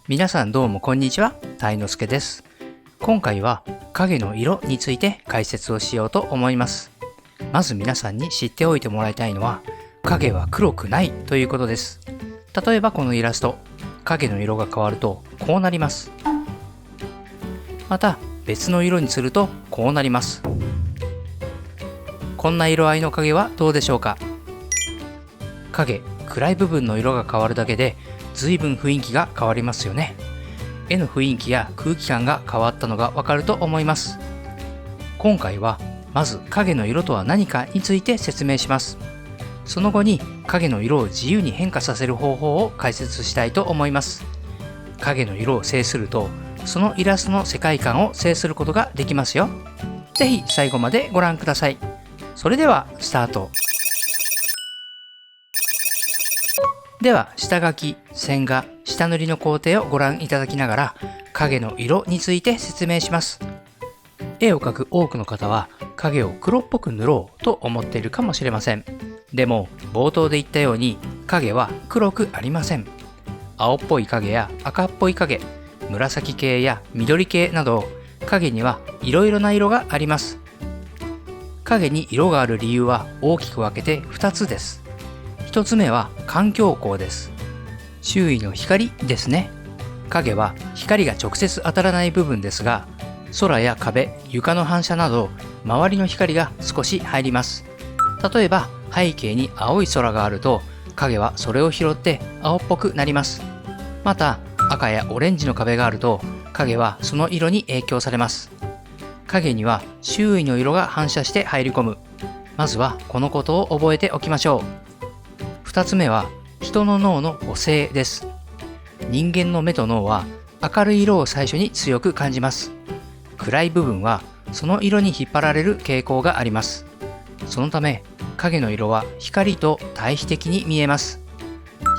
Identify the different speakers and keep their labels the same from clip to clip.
Speaker 1: 皆さんどうもこんにちは、たいのすけです。今回は影の色について解説をしようと思います。まず皆さんに知っておいてもらいたいのは、影は黒くないということです。例えばこのイラスト、影の色が変わるとこうなります。また別の色にするとこうなります。こんな色合いの影はどうでしょうか。影、暗い部分の色が変わるだけで随分雰囲気が変わりますよね。絵の雰囲気や空気感が変わったのがわかると思います。今回はまず影の色とは何かについて説明します。その後に影の色を自由に変化させる方法を解説したいと思います。影の色を制すると、そのイラストの世界観を制することができますよ。ぜひ最後までご覧ください。それではスタート。では下書き、線画、下塗りの工程をご覧いただきながら影の色について説明します。絵を描く多くの方は影を黒っぽく塗ろうと思っているかもしれません。でも冒頭で言ったように影は黒くありません。青っぽい影や赤っぽい影、紫系や緑系など影にはいろいろな色があります。影に色がある理由は大きく分けて2つです。1つ目は環境光です。周囲の光ですね。影は光が直接当たらない部分ですが、空や壁、床の反射など周りの光が少し入ります。例えば背景に青い空があると影はそれを拾って青っぽくなります。また赤やオレンジの壁があると影はその色に影響されます。影には周囲の色が反射して入り込む。まずはこのことを覚えておきましょう。2つ目は人の脳の補正です。人間の目と脳は明るい色を最初に強く感じます。暗い部分はその色に引っ張られる傾向があります。そのため影の色は光と対比的に見えます。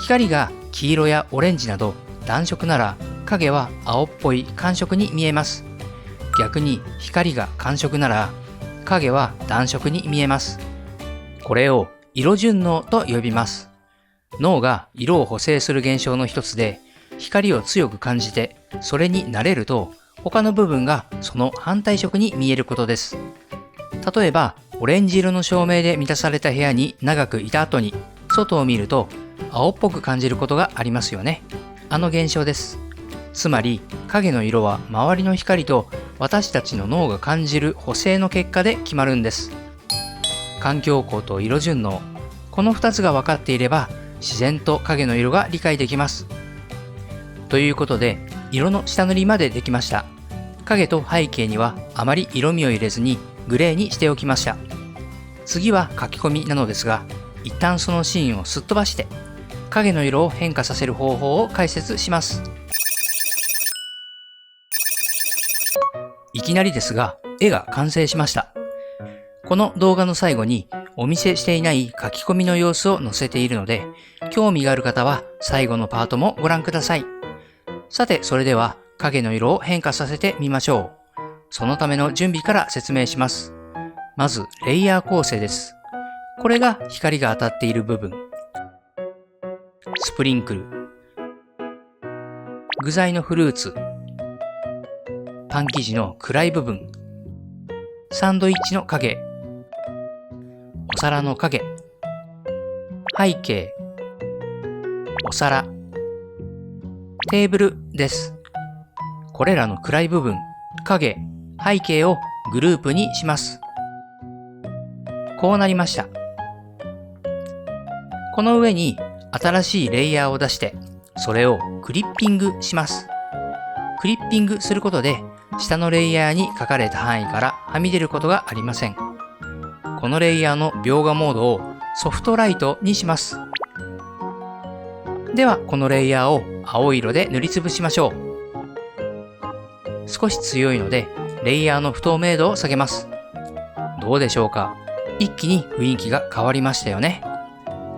Speaker 1: 光が黄色やオレンジなど暖色なら影は青っぽい寒色に見えます。逆に光が寒色なら影は暖色に見えます。これを色順応と呼びます。脳が色を補正する現象の一つで、光を強く感じてそれに慣れると他の部分がその反対色に見えることです。例えばオレンジ色の照明で満たされた部屋に長くいた後に外を見ると青っぽく感じることがありますよね。あの現象です。つまり影の色は周りの光と私たちの脳が感じる補正の結果で決まるんです。環境光と色順応、この2つが分かっていれば自然と影の色が理解できます。ということで色の下塗りまでできました。影と背景にはあまり色味を入れずにグレーにしておきました。次は書き込みなのですが、一旦そのシーンをすっ飛ばして影の色を変化させる方法を解説します。いきなりですが絵が完成しました。この動画の最後にお見せしていない書き込みの様子を載せているので、興味がある方は最後のパートもご覧ください。さて、それでは影の色を変化させてみましょう。そのための準備から説明します。まず、レイヤー構成です。これが光が当たっている部分。スプリンクル。具材のフルーツ。パン生地の暗い部分。サンドイッチの影。お皿の影、背景、お皿、テーブルです。これらの暗い部分、影、背景をグループにします。こうなりました。この上に新しいレイヤーを出して、それをクリッピングします。クリッピングすることで、下のレイヤーに書かれた範囲からはみ出ることがありません。このレイヤーの描画モードをソフトライトにします。ではこのレイヤーを青色で塗りつぶしましょう。少し強いのでレイヤーの不透明度を下げます。どうでしょうか。一気に雰囲気が変わりましたよね。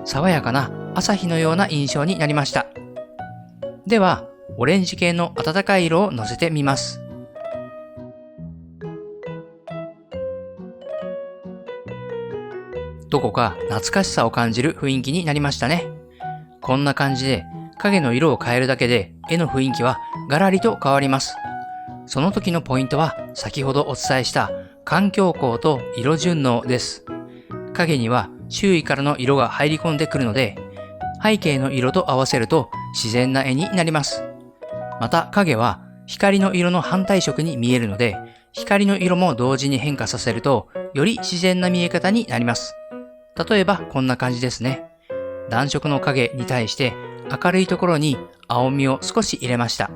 Speaker 1: 爽やかな朝日のような印象になりました。ではオレンジ系の暖かい色をのせてみます。どこか懐かしさを感じる雰囲気になりましたね。こんな感じで影の色を変えるだけで絵の雰囲気はガラリと変わります。その時のポイントは先ほどお伝えした環境光と色順応です。影には周囲からの色が入り込んでくるので、背景の色と合わせると自然な絵になります。また影は光の色の反対色に見えるので、光の色も同時に変化させるとより自然な見え方になります。例えばこんな感じですね。暖色の影に対して明るいところに青みを少し入れました。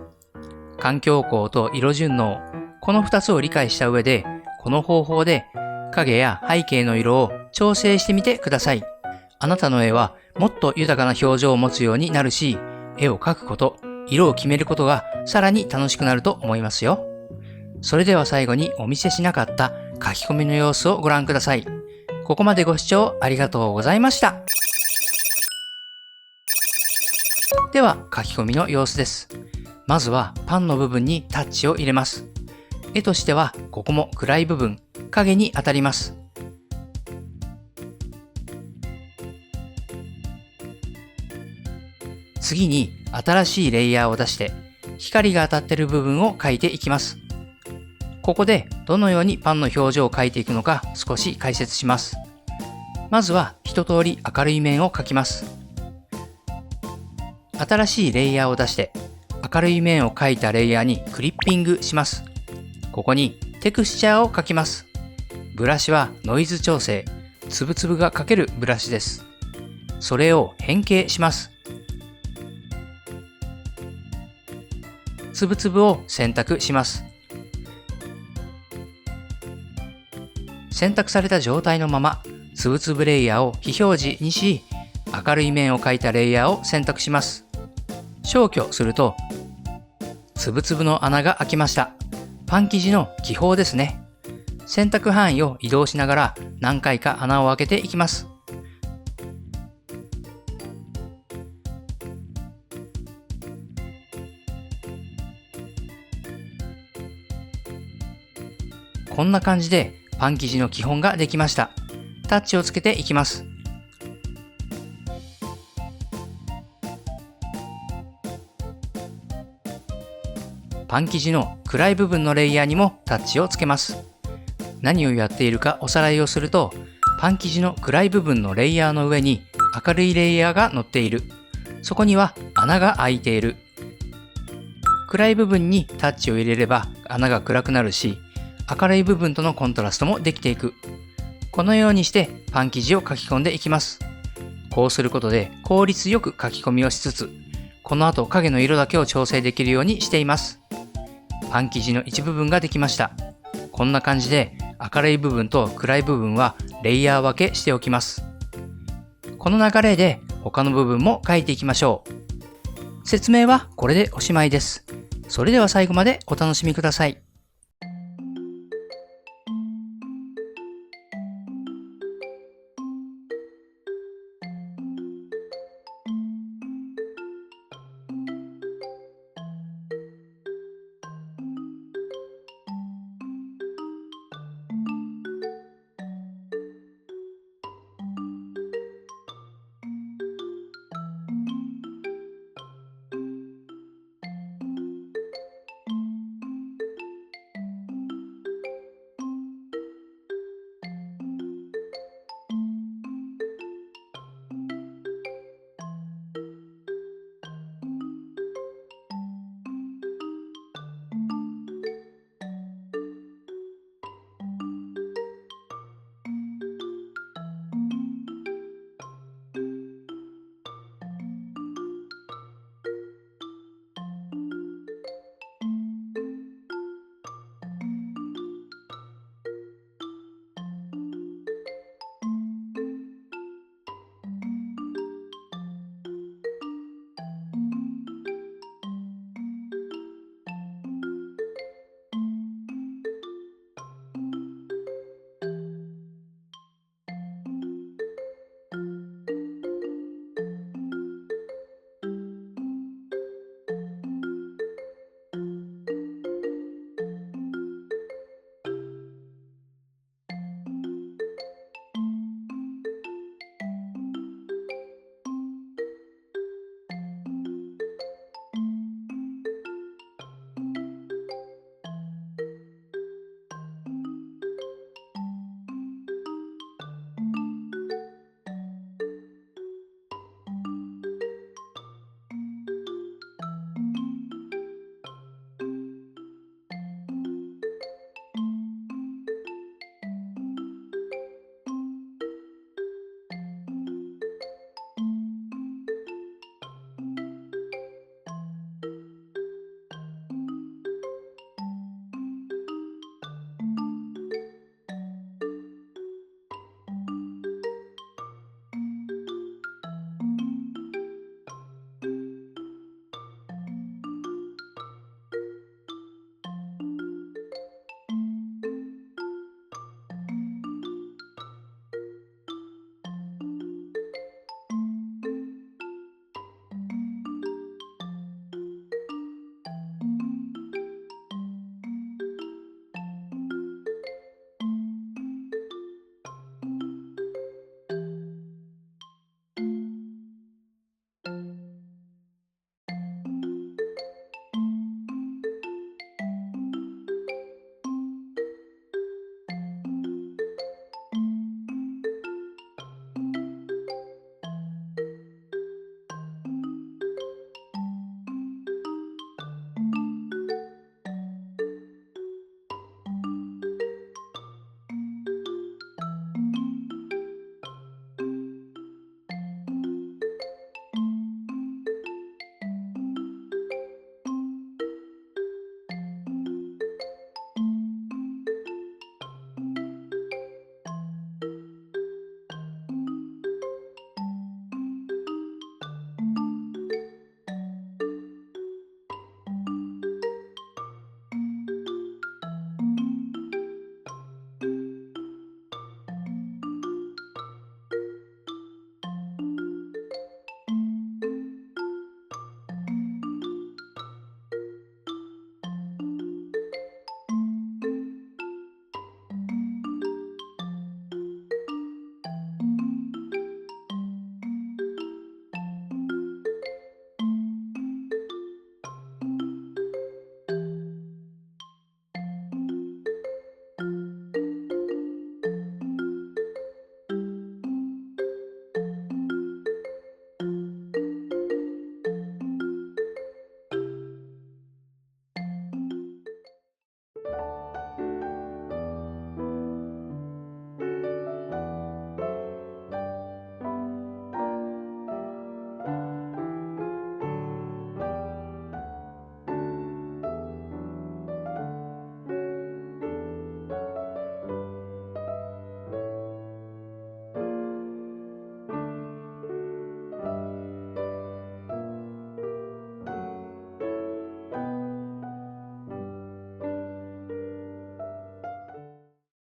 Speaker 1: 環境光と色順応、この2つを理解した上で、この方法で影や背景の色を調整してみてください。あなたの絵はもっと豊かな表情を持つようになるし、絵を描くこと、色を決めることがさらに楽しくなると思いますよ。それでは最後にお見せしなかった書き込みの様子をご覧ください。ここまでご視聴ありがとうございました。では書き込みの様子です。まずはパンの部分にタッチを入れます。絵としてはここも暗い部分、影に当たります。次に新しいレイヤーを出して光が当たっている部分を描いていきます。ここでどのようにパンの表情を描いていくのか少し解説します。まずは一通り明るい面を描きます。新しいレイヤーを出して明るい面を描いたレイヤーにクリッピングします。ここにテクスチャーを描きます。ブラシはノイズ調整、つぶつぶが描けるブラシです。それを変形します。つぶつぶを選択します。選択された状態のまま、つぶつぶレイヤーを非表示にし、明るい面を描いたレイヤーを選択します。消去すると、つぶつぶの穴が開きました。パン生地の気泡ですね。選択範囲を移動しながら何回か穴を開けていきます。こんな感じでパン生地の基本ができました。タッチをつけていきます。パン生地の暗い部分のレイヤーにもタッチをつけます。何をやっているかおさらいをすると、パン生地の暗い部分のレイヤーの上に明るいレイヤーが乗っている。そこには穴が開いている。暗い部分にタッチを入れれば穴が暗くなるし、明るい部分とのコントラストもできていく。このようにしてパン生地を書き込んでいきます。こうすることで効率よく書き込みをしつつ、この後影の色だけを調整できるようにしています。パン生地の一部分ができました。こんな感じで明るい部分と暗い部分はレイヤー分けしておきます。この流れで他の部分も書いていきましょう。説明はこれでおしまいです。それでは最後までお楽しみください。